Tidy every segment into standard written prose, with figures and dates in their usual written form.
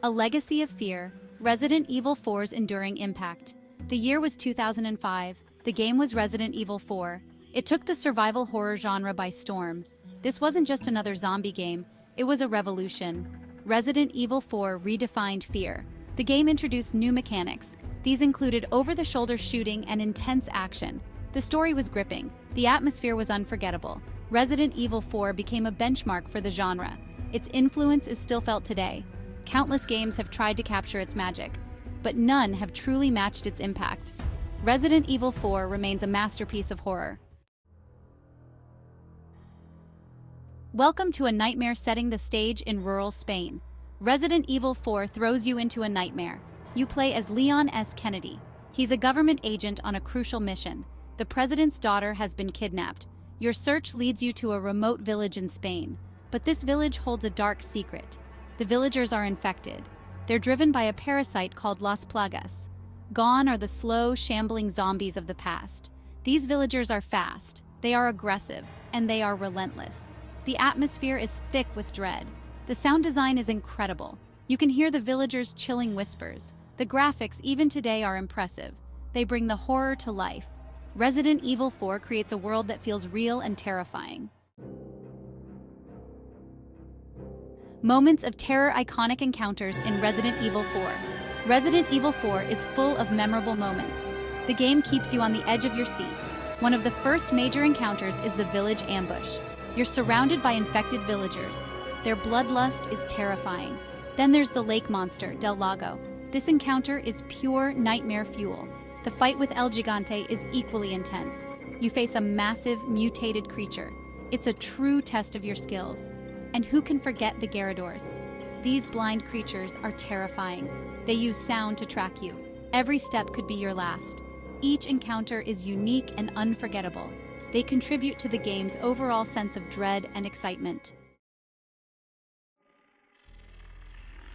A legacy of fear, Resident Evil 4's enduring impact. The year was 2005. The game was Resident Evil 4. It took the survival horror genre by storm. This wasn't just another zombie game, it was a revolution. Resident Evil 4 redefined fear. The game introduced new mechanics. These included over-the-shoulder shooting and intense action. The story was gripping. The atmosphere was unforgettable. Resident Evil 4 became a benchmark for the genre. Its influence is still felt today. Countless games have tried to capture its magic, but none have truly matched its impact. Resident Evil 4 remains a masterpiece of horror. Welcome to a nightmare setting the stage in rural Spain. Resident Evil 4 throws you into a nightmare. You play as Leon S. Kennedy. He's a government agent on a crucial mission. The president's daughter has been kidnapped. Your search leads you to a remote village in Spain. But this village holds a dark secret. The villagers are infected. They're driven by a parasite called Las Plagas. Gone are the slow, shambling zombies of the past. These villagers are fast, they are aggressive, and they are relentless. The atmosphere is thick with dread. The sound design is incredible. You can hear the villagers' chilling whispers. The graphics, even today, are impressive. They bring the horror to life. Resident Evil 4 creates a world that feels real and terrifying. Moments of terror, iconic encounters in Resident Evil 4. Resident Evil 4 is full of memorable moments. The game keeps you on the edge of your seat. One of the first major encounters is the village ambush. You're surrounded by infected villagers. Their bloodlust is terrifying. Then there's the lake monster, Del Lago. This encounter is pure nightmare fuel. The fight with El Gigante is equally intense. You face a massive, mutated creature. It's a true test of your skills. And who can forget the Ganados? These blind creatures are terrifying. They use sound to track you. Every step could be your last. Each encounter is unique and unforgettable. They contribute to the game's overall sense of dread and excitement.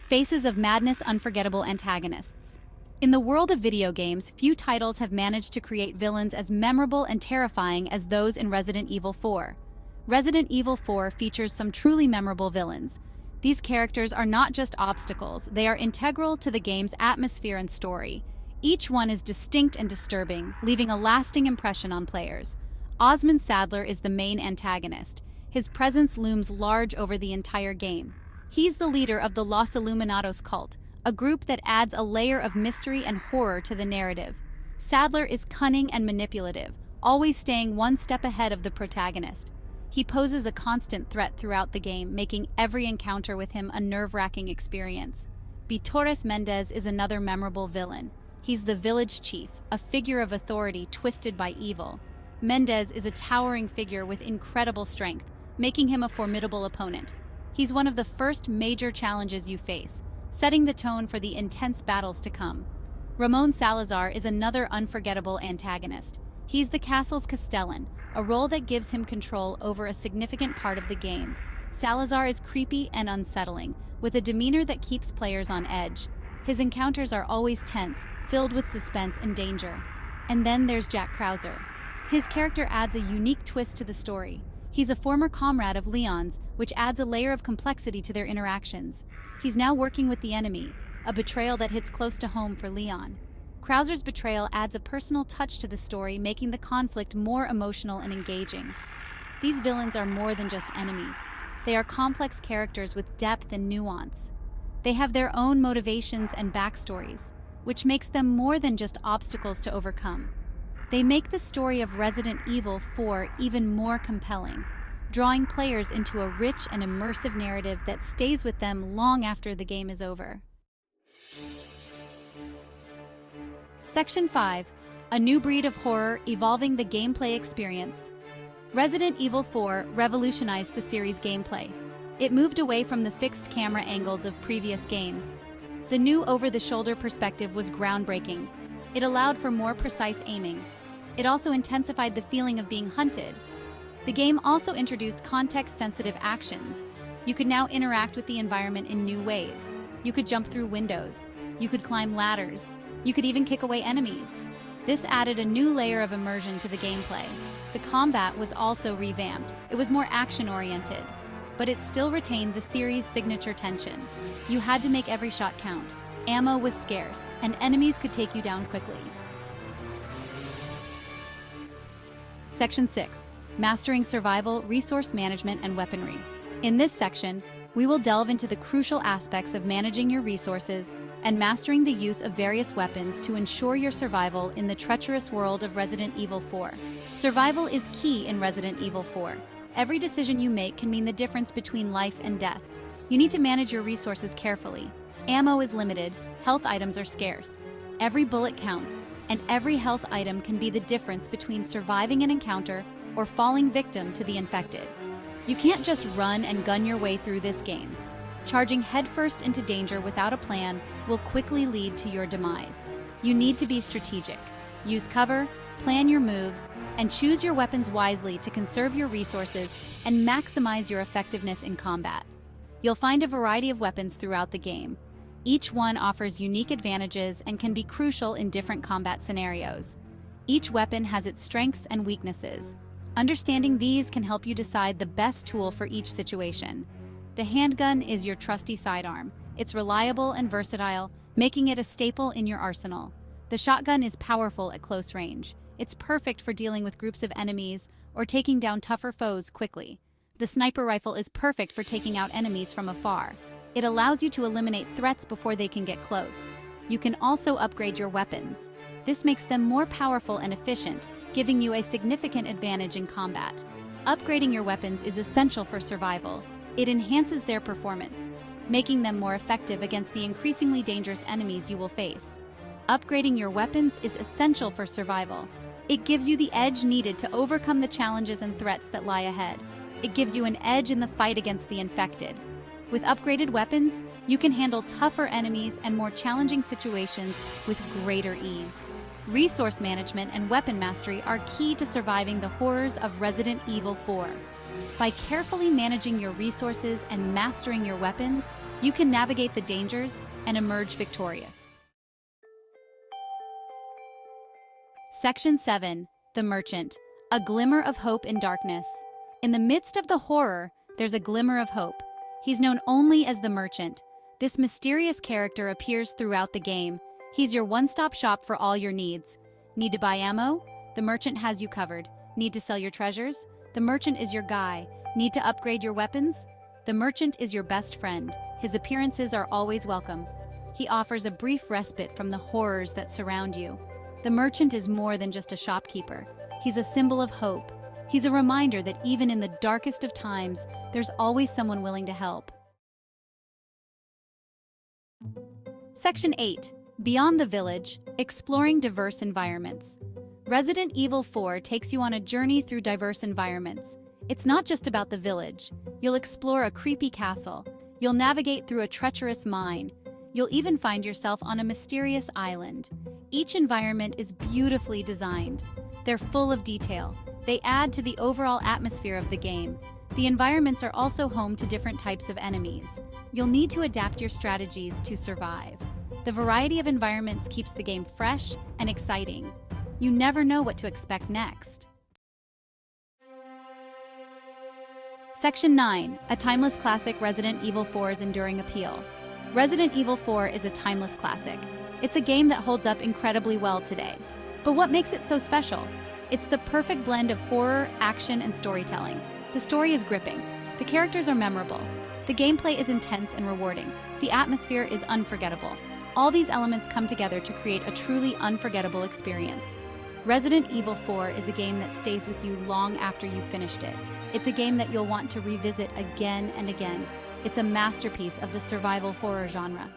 Faces of Madness, unforgettable antagonists. In the world of video games, few titles have managed to create villains as memorable and terrifying as those in Resident Evil 4. Resident Evil 4 features some truly memorable villains. These characters are not just obstacles, they are integral to the game's atmosphere and story. Each one is distinct and disturbing, leaving a lasting impression on players. Osmund Saddler is the main antagonist. His presence looms large over the entire game. He's the leader of the Los Illuminados cult, a group that adds a layer of mystery and horror to the narrative. Saddler is cunning and manipulative, always staying one step ahead of the protagonist. He poses a constant threat throughout the game, making every encounter with him a nerve-wracking experience. Bitores Mendez is another memorable villain. He's the village chief, a figure of authority twisted by evil. Mendez is a towering figure with incredible strength, making him a formidable opponent. He's one of the first major challenges you face, setting the tone for the intense battles to come. Salazar is another unforgettable antagonist. He's the castle's castellan, a role that gives him control over a significant part of the game. Salazar is creepy and unsettling, with a demeanor that keeps players on edge. His encounters are always tense, filled with suspense and danger. And then there's Jack Krauser. His character adds a unique twist to the story. He's a former comrade of Leon's, which adds a layer of complexity to their interactions. He's now working with the enemy, a betrayal that hits close to home for Leon. Krauser's betrayal adds a personal touch to the story, making the conflict more emotional and engaging. These villains are more than just enemies. They are complex characters with depth and nuance. They have their own motivations and backstories, which makes them more than just obstacles to overcome. They make the story of Resident Evil 4 even more compelling, drawing players into a rich and immersive narrative that stays with them long after the game is over. Section 5. A new breed of horror evolving the gameplay experience. Resident Evil 4 revolutionized the series' gameplay. It moved away from the fixed camera angles of previous games. The new over-the-shoulder perspective was groundbreaking. It allowed for more precise aiming. It also intensified the feeling of being hunted. The game also introduced context-sensitive actions. You could now interact with the environment in new ways. You could jump through windows. You could climb ladders. You could even kick away enemies. This added a new layer of immersion to the gameplay. The combat was also revamped. It was more action-oriented. but it still retained the series' signature tension. You had to make every shot count. Ammo was scarce, and enemies could take you down quickly. Section 6. Mastering Survival, Resource Management, and Weaponry. In this section, we will delve into the crucial aspects of managing your resources and mastering the use of various weapons to ensure your survival in the treacherous world of Resident Evil 4. Survival is key in Resident Evil 4. Every decision you make can mean the difference between life and death. You need to manage your resources carefully. Ammo is limited, health items are scarce. Every bullet counts, and every health item can be the difference between surviving an encounter or falling victim to the infected. You can't just run and gun your way through this game. Charging headfirst into danger without a plan will quickly lead to your demise. You need to be strategic. Use cover, plan your moves, and choose your weapons wisely to conserve your resources and maximize your effectiveness in combat. You'll find a variety of weapons throughout the game. Each one offers unique advantages and can be crucial in different combat scenarios. Each weapon has its strengths and weaknesses. Understanding these can help you decide the best tool for each situation. The handgun is your trusty sidearm. It's reliable and versatile, making it a staple in your arsenal. The shotgun is powerful at close range. It's perfect for dealing with groups of enemies or taking down tougher foes quickly. The sniper rifle is perfect for taking out enemies from afar. It allows you to eliminate threats before they can get close. You can also upgrade your weapons. This makes them more powerful and efficient, giving you a significant advantage in combat. Upgrading your weapons is essential for survival. It enhances their performance, making them more effective against the increasingly dangerous enemies you will face. Upgrading your weapons is essential for survival. It gives you the edge needed to overcome the challenges and threats that lie ahead. It gives you an edge in the fight against the infected. With upgraded weapons, you can handle tougher enemies and more challenging situations with greater ease. Resource management and weapon mastery are key to surviving the horrors of Resident Evil 4. By carefully managing your resources and mastering your weapons, you can navigate the dangers and emerge victorious. Section 7. The Merchant. A glimmer of hope in darkness. In the midst of the horror, there's a glimmer of hope. He's known only as the Merchant. This mysterious character appears throughout the game. He's your one-stop shop for all your needs. Need to buy ammo? The Merchant has you covered. Need to sell your treasures? The Merchant is your guy. Need to upgrade your weapons? The Merchant is your best friend. His appearances are always welcome. He offers a brief respite from the horrors that surround you. The Merchant is more than just a shopkeeper. He's a symbol of hope. He's a reminder that even in the darkest of times, there's always someone willing to help. Section 8. Beyond the Village, Exploring Diverse Environments. Resident Evil 4 takes you on a journey through diverse environments. It's not just about the village. You'll explore a creepy castle. You'll navigate through a treacherous mine. You'll even find yourself on a mysterious island. Each environment is beautifully designed. They're full of detail. They add to the overall atmosphere of the game. The environments are also home to different types of enemies. You'll need to adapt your strategies to survive. The variety of environments keeps the game fresh and exciting. You never know what to expect next. Section 9. A timeless classic, Resident Evil 4's enduring appeal. Resident Evil 4 is a timeless classic. It's a game that holds up incredibly well today. But what makes it so special? It's the perfect blend of horror, action, and storytelling. The story is gripping. The characters are memorable. The gameplay is intense and rewarding. The atmosphere is unforgettable. All these elements come together to create a truly unforgettable experience. Resident Evil 4 is a game that stays with you long after you've finished it. It's a game that you'll want to revisit again and again. It's a masterpiece of the survival horror genre.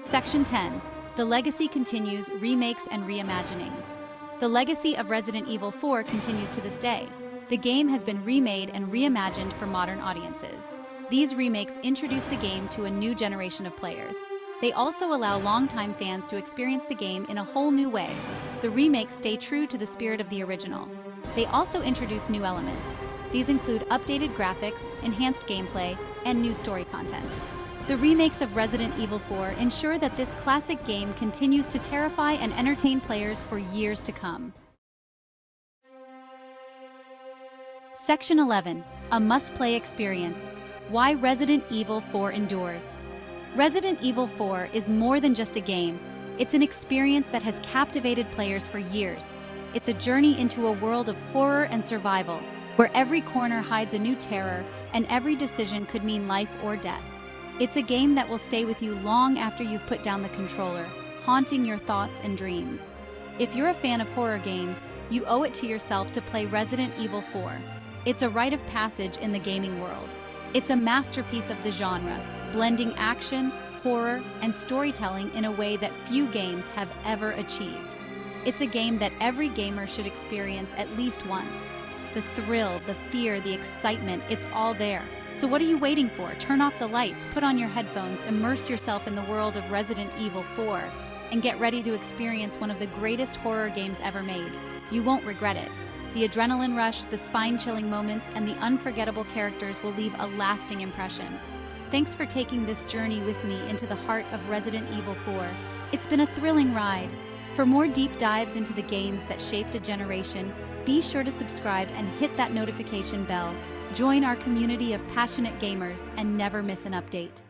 Section 10. The legacy continues, remakes and reimaginings. The legacy of Resident Evil 4 continues to this day. The game has been remade and reimagined for modern audiences. These remakes introduce the game to a new generation of players. They also allow longtime fans to experience the game in a whole new way. The remakes stay true to the spirit of the original. They also introduce new elements. These include updated graphics, enhanced gameplay, and new story content. The remakes of Resident Evil 4 ensure that this classic game continues to terrify and entertain players for years to come. Section 11, a must-play experience. Why Resident Evil 4 endures. Resident Evil 4 is more than just a game. It's an experience that has captivated players for years. It's a journey into a world of horror and survival, where every corner hides a new terror and every decision could mean life or death. It's a game that will stay with you long after you've put down the controller, haunting your thoughts and dreams. If you're a fan of horror games, you owe it to yourself to play Resident Evil 4. It's a rite of passage in the gaming world. It's a masterpiece of the genre, blending action, horror, and storytelling in a way that few games have ever achieved. It's a game that every gamer should experience at least once. The thrill, the fear, the excitement, it's all there. So what are you waiting for? Turn off the lights, put on your headphones, immerse yourself in the world of Resident Evil 4, and get ready to experience one of the greatest horror games ever made. You won't regret it. The adrenaline rush, the spine-chilling moments, and the unforgettable characters will leave a lasting impression. Thanks for taking this journey with me into the heart of Resident Evil 4. It's been a thrilling ride. For more deep dives into the games that shaped a generation, be sure to subscribe and hit that notification bell. Join our community of passionate gamers and never miss an update.